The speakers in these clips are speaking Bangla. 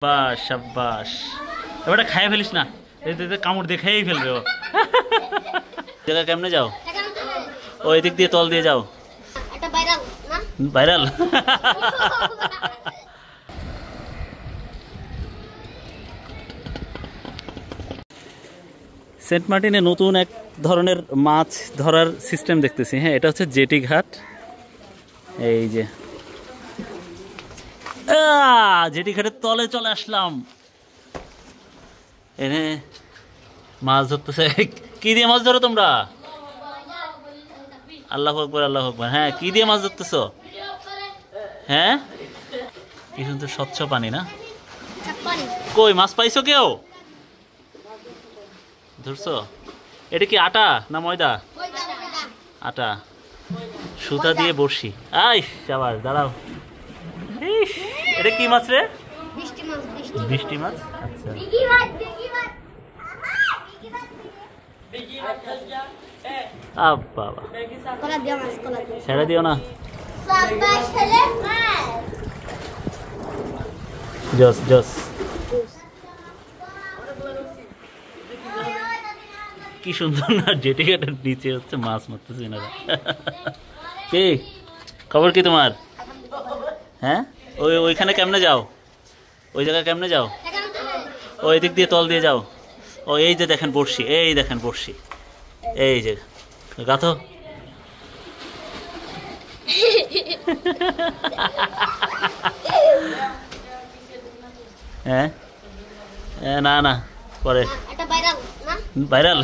বাস সাব্বাস, এবারে খাইয়ে ফেলিস না, কামড় দিয়ে খেয়েই ফেলবে ও। জায়গা কেমনে যাও? ওই দিক দিয়ে তল দিয়ে যাও। ভাইরাল সেন্ট মার্টিনে নতুন এক ধরনের মাছ ধরার সিস্টেম দেখতেছি। হ্যাঁ, এটা হচ্ছে জেটি ঘাট। এই যে জেটি ঘাটের তলে চলে আসলাম। এনে মাছ ধরতেছে। কি দিয়ে মাছ ধরো তোমরা? আল্লাহু আকবার, আল্লাহু আকবার। হ্যাঁ, কি দিয়ে মাছ ধরতেছো? হ্যাঁ, কি সুন্দর স্বচ্ছ পানি না? কই মাছ পাইছো কেউ? ধরছো? এটা কি আটা না ময়দা? আটা। সুতা দিয়ে বড়শি। আই শাবাশ, দাঁড়াও। এটা কি মাছ রে? বৃষ্টি মাছ। আচ্ছা, বাবা ছেড়ে দিও না। জস জস। কি সুন্দর না, জেটি ঘাটের নিচে হচ্ছে মাছ মারতেছে এনারা। কি খবর কি তোমার? হ্যাঁ, ওইখানে কেমনে যাও? ওই জায়গায় কেমনে যাও? ওই দিক দিয়ে তল দিয়ে যাও। ও এই যে দেখেন বড়শি, এই দেখেন বড়শি, এই যে গাথো। হ্যাঁ না না, পরে ভাইরাল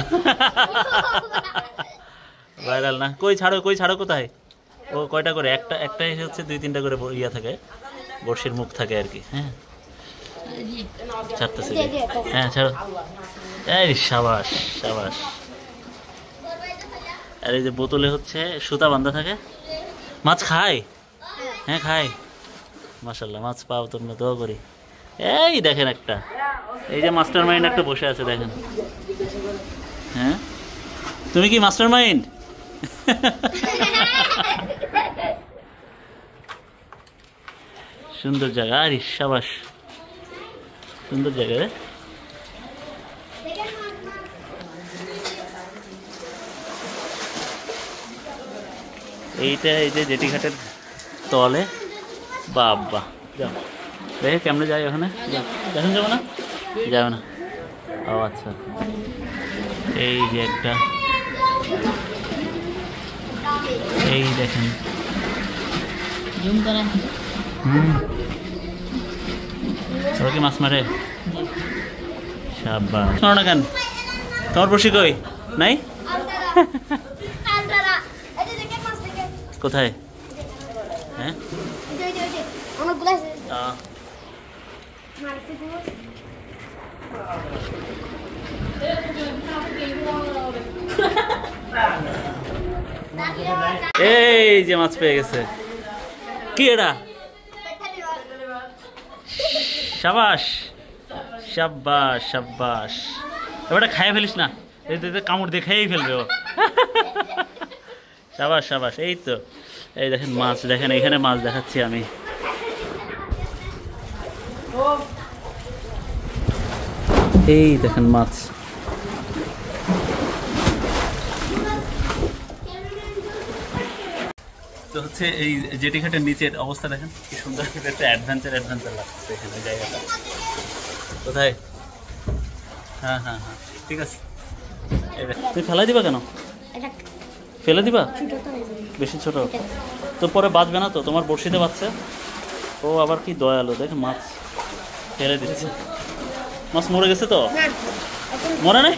ভাইরাল না। কই ছাড়ো, কই ছাড়ো কোথায়? ও কয়টা করে? একটাই হচ্ছে 2-3টা করে ইয়া থাকে, বড়শির মুখ থাকে আর কি। হ্যাঁ, ছাড়তেছে। হ্যাঁ ছাড়ো। এই সাবাস সাবাস। আর এই যে বোতলে হচ্ছে সুতা বাঁধা থাকে। মাছ খায়? হ্যাঁ খায়। মাশাআল্লাহ, মাছ পাও তোমরা, দোয়া করি। এই দেখেন একটা, এই যে মাস্টার মাইন্ড একটা বসে আছে দেখেন। হ্যাঁ, তুমি কি মাস্টার মাইন্ড? সুন্দর জায়গা। আরে সাবাস, সুন্দর জায়গা রে। এইটা এই যে জেটি ঘাটের তলে। বাবা, যাও দেখে কেমনে যায় ওখানে। দেখেন, যাবো না? যাবে না। ও আচ্ছা, এই যে একটা, এই দেখেন। ওরা কি মাছ মারে? সাবাস। শোনো না কেন, তোমার বড়শি কই? নাই? কোথায়? হ্যাঁ, এই যে মাছ পেয়ে গেছে। কি এটা? সাবাস সাব্বাস সাব্বাস, এবারে খাইয়ে ফেলিস না, কামড় দিয়ে খেয়েই ফেলবে ও। সাবাস সাবাস। এই তো, এই দেখেন মাছ, দেখেন এখানে মাছ দেখাচ্ছি আমি। এই দেখেন মাছ। তো হচ্ছে এই জেটি ঘাটের নিচের অবস্থা দেখেন কি সুন্দর, একটা অ্যাডভেঞ্চার লাগছে এখানে জায়গাটা। কোথায়? হ্যাঁ হ্যাঁ হ্যাঁ, ঠিক আছে। তুমি ফেলাই দিবা কেন? ফেলে দিবা? বেশি ছোট তো পরে বাঁচবে না তো, তোমার বড়শিতে বাঁচছে। ও আবার কি দয়ালু, দেখে মাছ ফেলে দিচ্ছে। মাছ মরে গেছে তো? মরে নাই?